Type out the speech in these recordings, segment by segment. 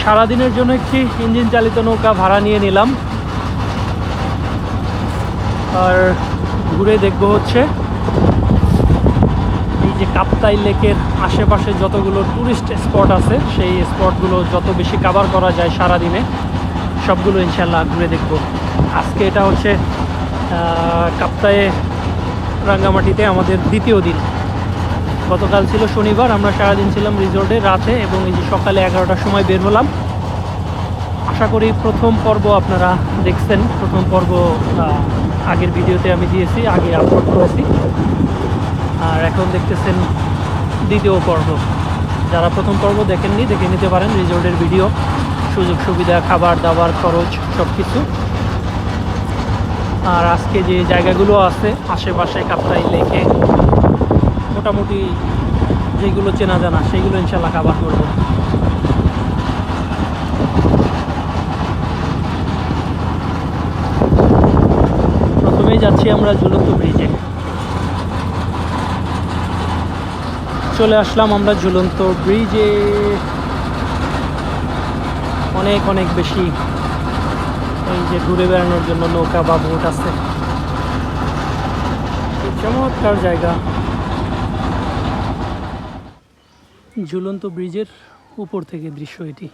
সারাদিনের জন্য একটি ইঞ্জিন চালিত নৌকা ভাড়া নিয়ে নিলাম, আর ঘুরে দেখবো হচ্ছে এই যে কাপ্তাই লেকের আশেপাশে যতগুলো ট্যুরিস্ট স্পট আছে সেই স্পটগুলো যত বেশি কভার করা যায় সারাদিনে সবগুলো ইনশাল্লাহ ঘুরে দেখব। আজকে এটা হচ্ছে কাপ্তায়ে রাঙ্গামাটিতে আমাদের দ্বিতীয় দিন। গতকাল ছিল শনিবার, আমরা সারাদিন ছিলাম রিসোর্টে রাতে, এবং এই যে সকালে 11টার সময় বের হলাম। আশা করি প্রথম পর্ব আপনারা দেখছেন। প্রথম পর্ব আগের ভিডিওতে আমি দিয়েছি, আগে আপলোড করেছি, আর এখন দেখতেছেন দ্বিতীয় পর্ব। যারা প্রথম পর্ব দেখেননি দেখে নিতে পারেন রিসোর্টের ভিডিও, সুযোগ সুবিধা, খাবার দাবার, খরচ সব কিছু। আর আজকে যে জায়গাগুলো আছে আশেপাশে কাপ্তাই লেকে মোটামুটি যেগুলো চেনা জানা সেইগুলো ইনশাল্লাহ কাভার করব। প্রথমেই যাচ্ছি আমরা ঝুলন্ত ব্রিজে। চলে আসলাম আমরা ঝুলন্ত ব্রিজে। অনেক অনেক বেশি এই যে ঘুরে বেড়ানোর জন্য নৌকা বা বোট আছে। চমৎকার জায়গা। ঝুলন্ত ব্রিজের উপর থেকে দৃশ্য এটি।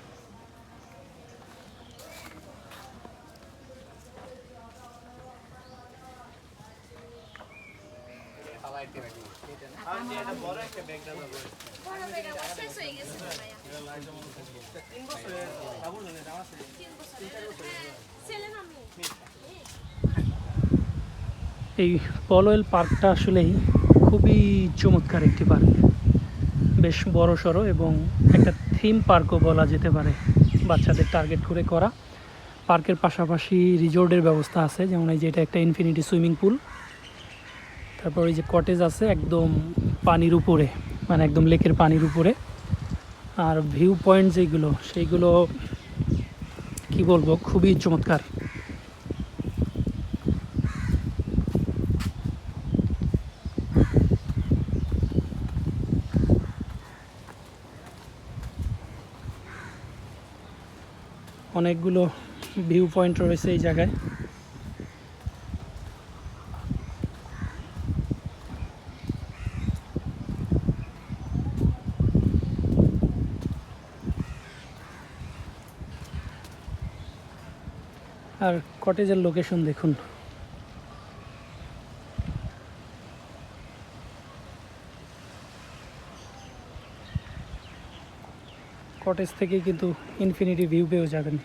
এই পলওয়েল পার্কটা আসলেই খুবই চমৎকার একটি পার্ক, বেশ বড় সড়ো, এবং একটা থিম পার্কও বলা যেতে পারে, বাচ্চাদের টার্গেট করে করা। পার্কের পাশাপাশি রিসোর্টের ব্যবস্থা আছে, যেমন এই যে এটা একটা ইনফিনিটি সুইমিং পুল, তারপর এই যে কটেজ আছে একদম পানির উপরে, মানে একদম লেকের পানির উপরে। আর ভিউ পয়েন্ট যেগুলো সেইগুলো কি বলবো, খুবই চমৎকার। অনেকগুলো ভিউ পয়েন্ট রয়েছে এই জায়গায়। আর কটেজের লোকেশন দেখুন। কটেজ থেকে কিন্তু ইনফিনিটি ভিউ পেয়েও যাবেন।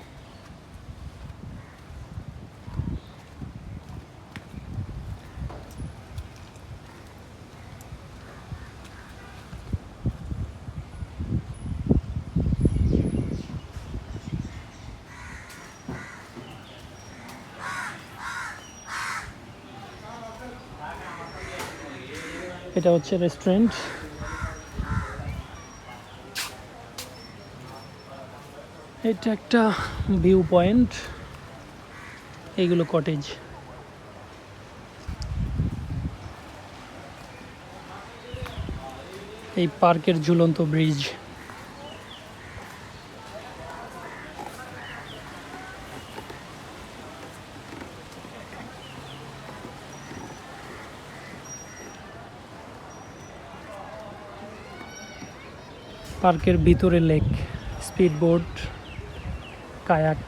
এটা হচ্ছে রেস্টুরেন্ট। এটা একটা ভিউ পয়েন্ট, এইগুলো কটেজ। এই পার্কের ঝুলন্ত ব্রিজ। পার্কের ভিতরে লেক, স্পিড বোট, কায়াক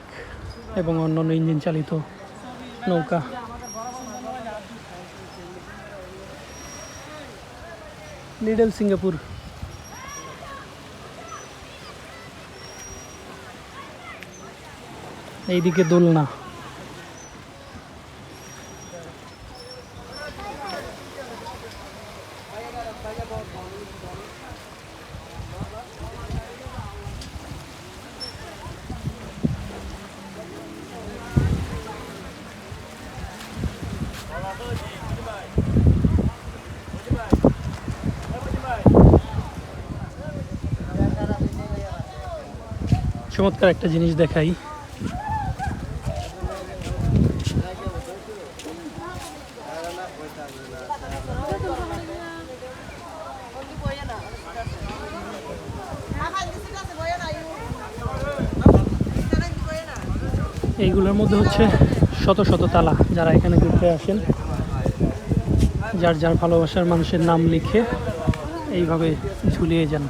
এবং অন্যান্য ইঞ্জিন চালিত নৌকা। Little Singapore. এইদিকে দোলনা। চমৎকার একটা জিনিস দেখাই। এইগুলোর মধ্যে হচ্ছে শত শত তালা। যারা এখানে ঘুরতে আসেন, যার যার ভালোবাসার মানুষের নাম লিখে এইভাবে ঝুলিয়ে যান।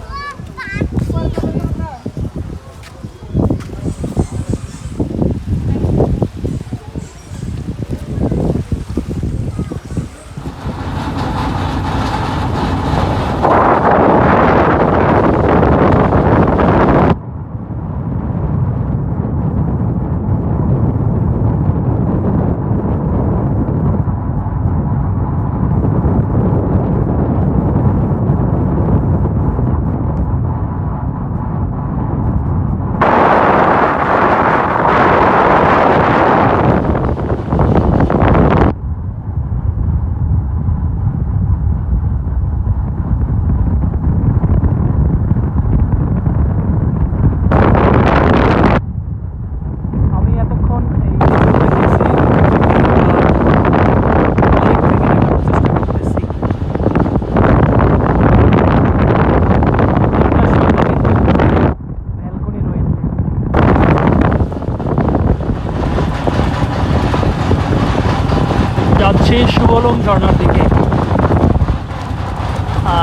যাচ্ছি সুবলং ঝর্ণার দিকে।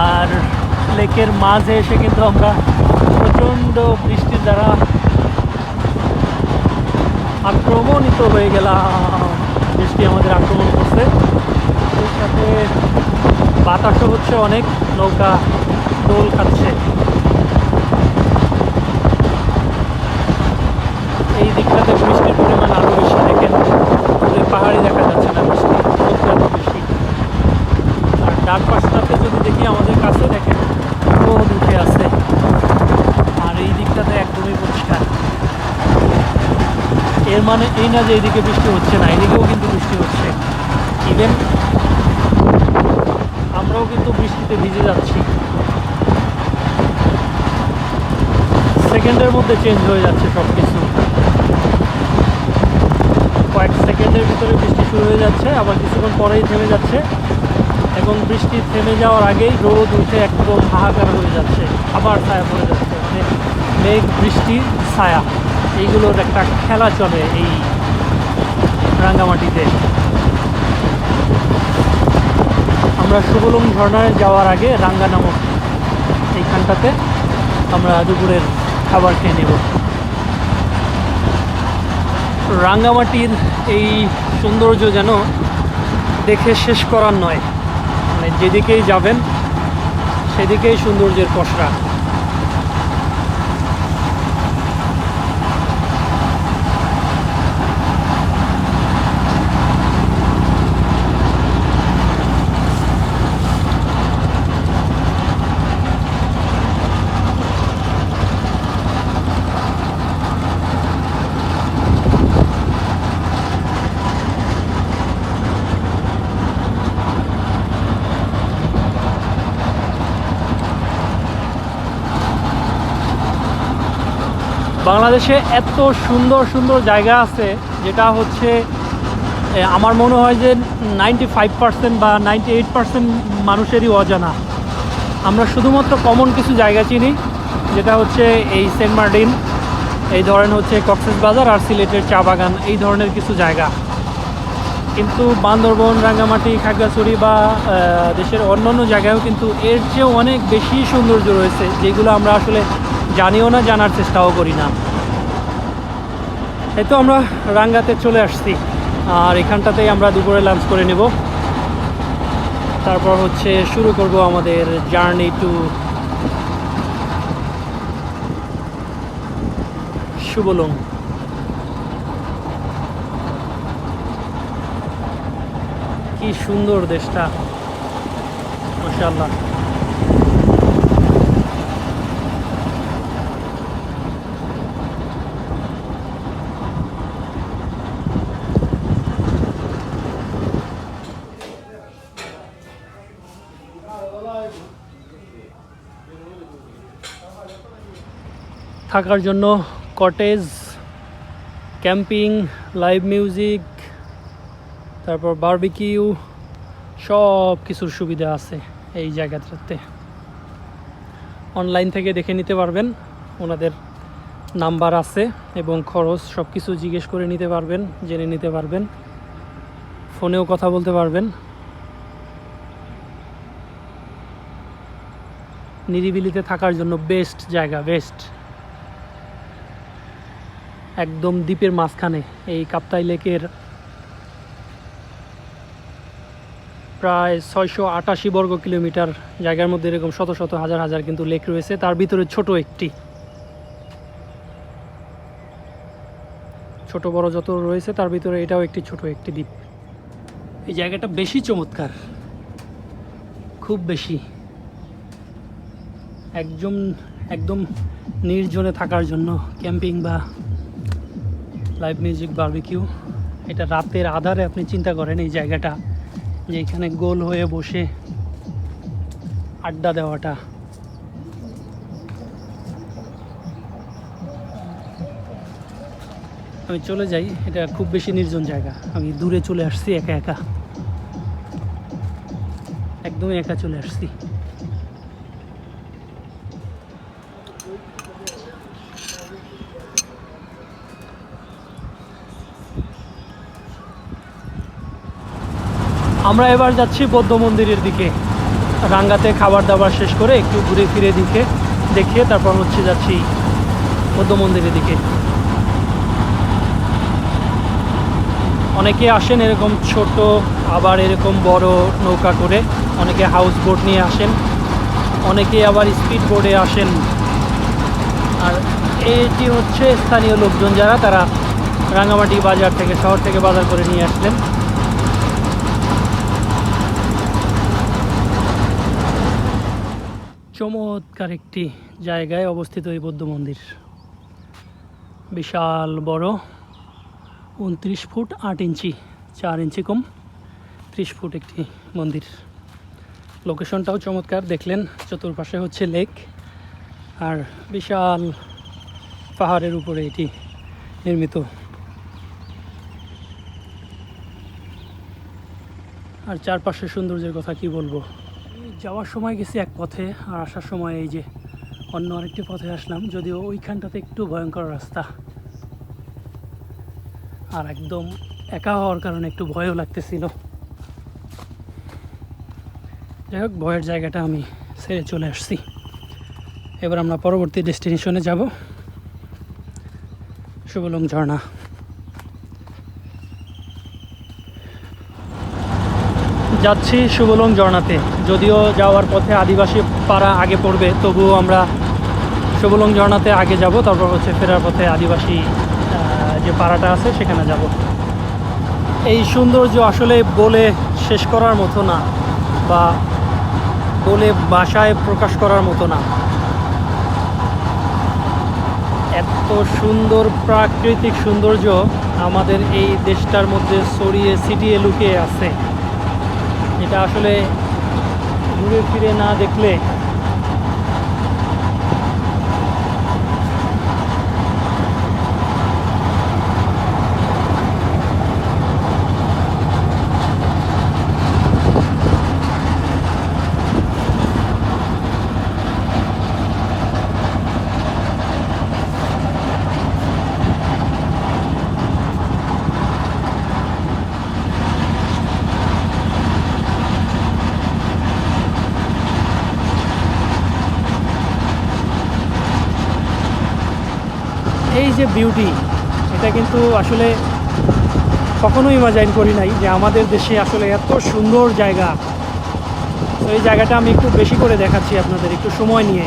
আর লেকের মাঝে এসে কিন্তু আমরা প্রচণ্ড বৃষ্টির দ্বারা আক্রমণিত হয়ে গেলাম। বৃষ্টি আমাদের আক্রমণ করছে, এর সাথে বাতাসও হচ্ছে অনেক, নৌকা দোল খাচ্ছে। এই দিকটাতে বৃষ্টির পরিমাণ আরও বেশি। দেখেন পাহাড়ি দেখা যাচ্ছে না, বৃষ্টি এত বেশি। আর ডান পাশটাতে যদি দেখি আমাদের কাছে দেখেন রোদ উঠে আছে, আর এই দিকটাতে একদমই পরিষ্কার। এর মানে এই না যে এইদিকে বৃষ্টি হচ্ছে না, এদিকেও কিন্তু বৃষ্টি হচ্ছে। ইভেন আমরাও কিন্তু বৃষ্টিতে ভিজে যাচ্ছি। সেকেন্ডের মধ্যে চেঞ্জ হয়ে যাচ্ছে সব কিছু। কয়েক সেকেন্ডের ভিতরে বৃষ্টি শুরু হয়ে যাচ্ছে, আবার কিছুক্ষণ পরেই থেমে যাচ্ছে, এবং বৃষ্টি থেমে যাওয়ার আগেই রোদ উঠে একদম হাহাকার হয়ে যাচ্ছে, আবার ছায়া পড়ে যাচ্ছে। মানে মেঘ, বৃষ্টি, ছায়া, এইগুলোর একটা খেলা চলে এই রাঙ্গামাটিতে। আমরা সুবলং ঝর্ণায় যাওয়ার আগে রাঙ্গা নামক এইখানটাতে আমরা দুপুরের খাবার খেয়ে নেব। রাঙ্গামাটির এই সৌন্দর্য যেন দেখে শেষ করার নয়, মানে যেদিকেই যাবেন সেদিকেই সৌন্দর্যের পসরা। বাংলাদেশে এত সুন্দর সুন্দর জায়গা আছে, যেটা হচ্ছে আমার মনে হয় যে 95% বা 98% মানুষেরই অজানা। আমরা শুধুমাত্র কমন কিছু জায়গা চিনি, যেটা হচ্ছে এই সেন্ট মার্টিন, এই ধরেন হচ্ছে কক্সবাজার আর সিলেটের চা বাগান, এই ধরনের কিছু জায়গা। কিন্তু বান্দরবন, রাঙ্গামাটি, খাগড়াছড়ি বা দেশের অন্যান্য জায়গায়ও কিন্তু এর চেয়েও অনেক বেশি সৌন্দর্য রয়েছে, যেগুলো আমরা আসলে জানিও না, জানার চেষ্টাও করি না। এই তো আমরা রাঙ্গাতে চলে আসছি, আর এখানটাতেই আমরা দুপুরে লাঞ্চ করে নেব। তারপর হচ্ছে শুরু করব আমাদের জার্নি টু সুবলং। কি সুন্দর দেশটা, মাশাআল্লাহ। থাকার জন্য কটেজ, ক্যাম্পিং, লাইভ মিউজিক, তারপর বারবিকিউ, সব কিছুর সুবিধা আছে এই জায়গাটাতে। অনলাইন থেকে দেখে নিতে পারবেন ওনাদের নাম্বার আছে এবং খরচ সব কিছু জিজ্ঞেস করে নিতে পারবেন, জেনে নিতে পারবেন, ফোনেও কথা বলতে পারবেন। নিরিবিলিতে থাকার জন্য বেস্ট জায়গা, বেস্ট। একদম দ্বীপের মাঝখানে এই কাপ্তাই লেকের প্রায় 688 বর্গ কিলোমিটার জায়গার মধ্যে এরকম শত শত হাজার হাজার কিন্তু লেক রয়েছে, তার ভিতরে ছোট বড় যত রয়েছে তার ভিতরে এটাও একটি ছোট একটি দ্বীপ। এই জায়গাটা বেশি চমৎকার, খুব বেশি, একদম নির্জনে থাকার জন্য ক্যাম্পিং বা লাইভ মিউজিক, বারবিকিউ। এটা রাতের আধারে আপনি চিন্তা করেন এই জায়গাটা, যে এখানে গোল হয়ে বসে আড্ডা দেওয়াটা। আমি চলে যাই, এটা খুব বেশি নির্জন জায়গা, আমি দূরে চলে আসছি একা একা, একদমই একা চলে আসছি। আমরা এবার যাচ্ছি বৌদ্ধ মন্দিরের দিকে। রাঙ্গাতে খাবার দাবার শেষ করে একটু ঘুরে ফিরে দেখিয়ে তারপর যাচ্ছি বৌদ্ধ মন্দিরের দিকে। অনেকে আসেন এরকম ছোট, আবার এরকম বড় নৌকা করে, অনেকে হাউস বোট নিয়ে আসেন, অনেকে আবার স্পিড বোটে আসেন। আর এটি হচ্ছে স্থানীয় লোকজন যারা, তারা রাঙ্গামাটি বাজার থেকে, শহর থেকে বাজার করে নিয়ে আসলেন। চমৎকার একটি জায়গায় অবস্থিত এই বৌদ্ধ মন্দির, বিশাল বড়, 29 ফুট 8 ইঞ্চি, 4 ইঞ্চি কম, 30 ফুট একটি মন্দির। লোকেশনটাও চমৎকার, দেখলেন চতুর্পাশে হচ্ছে লেক, আর বিশাল পাহাড়ের উপরে এটি নির্মিত। আর চারপাশের সৌন্দর্যের কথা কি বলবো। যাওয়ার সময় গেছি এক পথে, আর আসার সময় এই যে অন্য আরেকটি পথে আসলাম, যদিও ওইখানটাতে একটু ভয়ঙ্কর রাস্তা, আর একদম একা হওয়ার কারণে একটু ভয়ও লাগতেছিল। যাই হোক, ভয়ের জায়গাটা আমি ছেড়ে চলে আসছি। এবার আমরা পরবর্তী ডেস্টিনেশনে যাব, শুভলং ঝর্ণা। যাচ্ছি শুভলং ঝর্ণাতে, যদিও যাওয়ার পথে আদিবাসী পাড়া আগে পড়বে, তবুও আমরা শুভলং ঝর্ণাতে আগে যাব, তারপর ফেরার পথে আদিবাসী যে পাড়াটা আছে সেখানে যাব। এই সৌন্দর্য আসলে বলে শেষ করার মতো না, বা বলে ভাষায় প্রকাশ করার মতো না। এত সুন্দর প্রাকৃতিক সৌন্দর্য আমাদের এই দেশটার মধ্যে ছড়িয়ে ছিটিয়ে লুকিয়ে আছে, যেটা আসলে ঘুরে ফিরে না দেখলে এই যে বিউটি, এটা কিন্তু আসলে কখনোই ইমাজিন করি নাই যে আমাদের দেশে আসলে এত সুন্দর জায়গা। তো এই জায়গাটা আমি একটু বেশি করে দেখাচ্ছি আপনাদের, একটু সময় নিয়ে,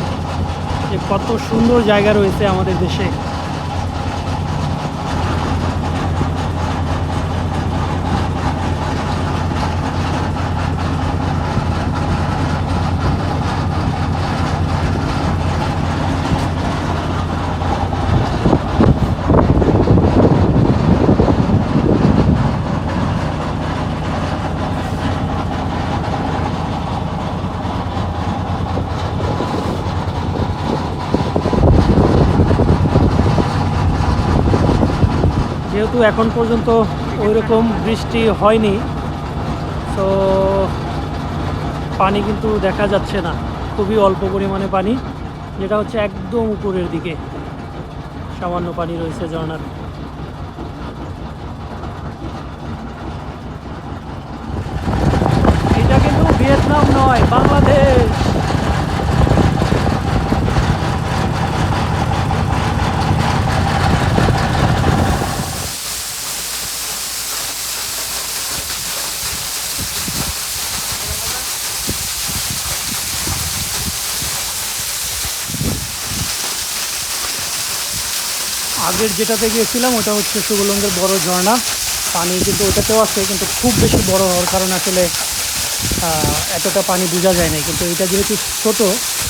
যে কত সুন্দর জায়গা রয়েছে আমাদের দেশে। যেহেতু এখন পর্যন্ত ওইরকম বৃষ্টি হয়নি, তো পানি কিন্তু দেখা যাচ্ছে না, খুবই অল্প পরিমাণে পানি, যেটা হচ্ছে একদম উপরের দিকে সামান্য পানি রয়েছে ঝর্ণার। এটা কিন্তু ভিয়েতনাম নয়, বাংলাদেশ। আগের যেটাতে গিয়েছিলাম ওটা হচ্ছে সুগলঙ্গের বড় ঝর্ণা। পানি কিন্তু ওটাতেও আছে, কিন্তু খুব বেশি বড় হওয়ার কারণে আসলে এতটা পানি বোঝা যায় না। কিন্তু এটা যেহেতু ছোট,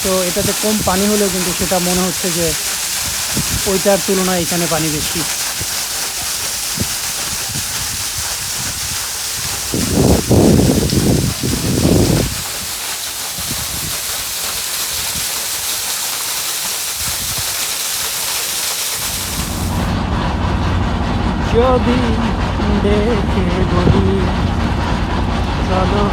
তো এটাতে কম পানি হলেও কিন্তু সেটা মনে হচ্ছে যে ওইটার তুলনায় এখানে পানি বেশি। যদি দেখে বলি চলো,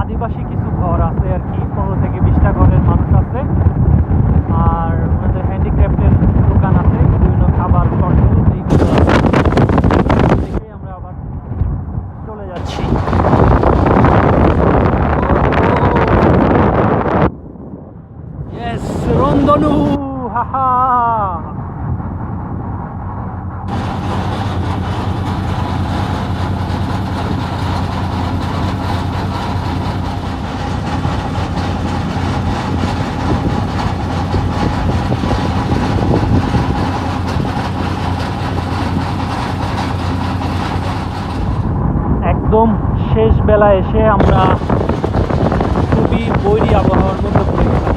আদিবাসী কিছু ঘর আছে আর কি, 15 থেকে 20টা ঘরের মানুষ আছে। আর ওনাদের হ্যান্ডিক্রাফটের দোকান আছে, বিভিন্ন খাবার কন্ট্রোল এইগুলো আছে। দেখেই আমরা আবার চলে যাচ্ছি। ইয়েস, রন্দনু, হাহা। একদম শেষ বেলা এসে আমরা খুবই বৈরী আবহাওয়ার মধ্যে পড়ে গেলাম।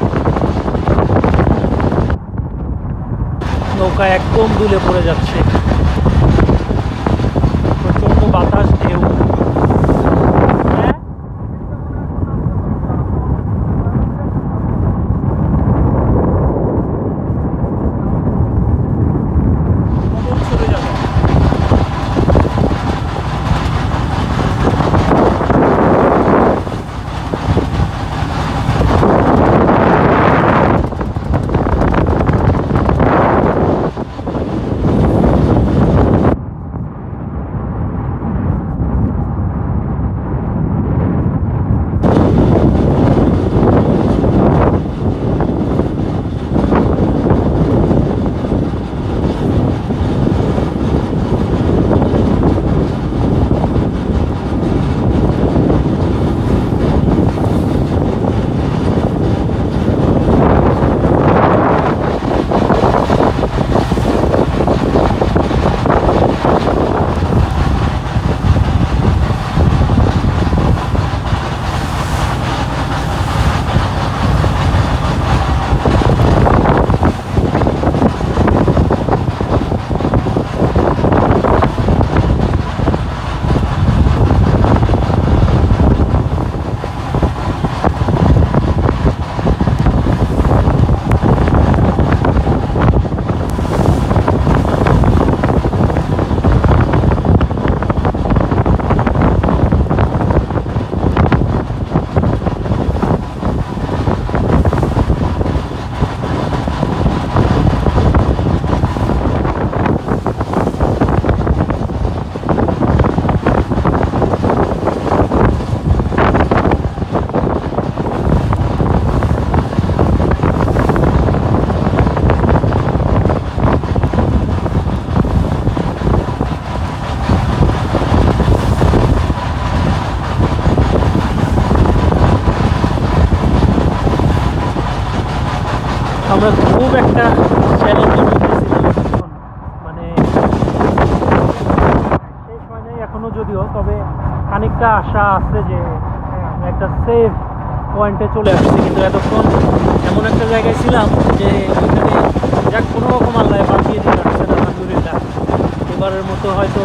নৌকা একদম দুলে পড়ে যাচ্ছে, প্রচন্ড বাতাস, ঢেউ। আমরা খুব একটা চ্যালেঞ্জের মধ্যে ছিলাম এখন, মানে শেষ হয় নাই এখনো যদিও, তবে খানিকটা আশা আছে যে আমি একটা সেফ পয়েন্টে চলে আসছি, কিন্তু এতক্ষণ এমন একটা জায়গায় ছিলাম যে ওইখানে যাক কোনো রকম আল্লাহ বাঁচিয়ে দিয়ে রাখছেন, আলহামদুলিল্লাহ। এবারের মতো হয়তো